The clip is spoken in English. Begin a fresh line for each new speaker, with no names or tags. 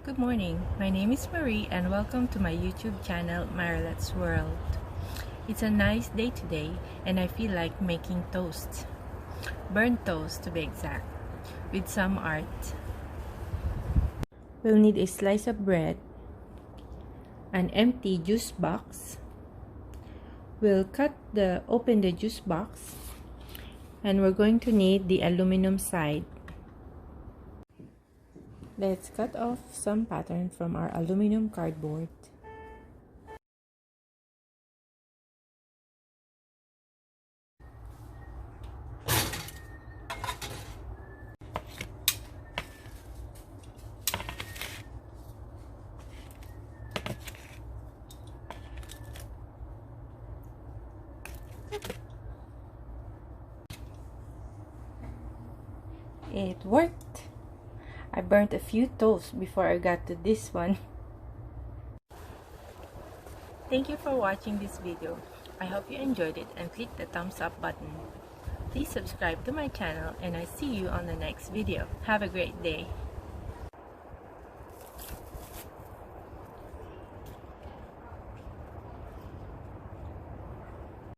Good morning, my name is Marie and welcome to my YouTube channel Marilette's World. It's a nice day today and I feel like making toast. Burnt toast to be exact, with some art. We'll need a slice of bread, an empty juice box. We'll open the juice box and we're going to need the aluminum side. Let's cut off some pattern from our aluminum cardboard. It worked! I burnt a few toasts before I got to this one. Thank you for watching this video. I hope you enjoyed it and click the thumbs up button. Please subscribe to my channel and I see you on the next video. Have a great day.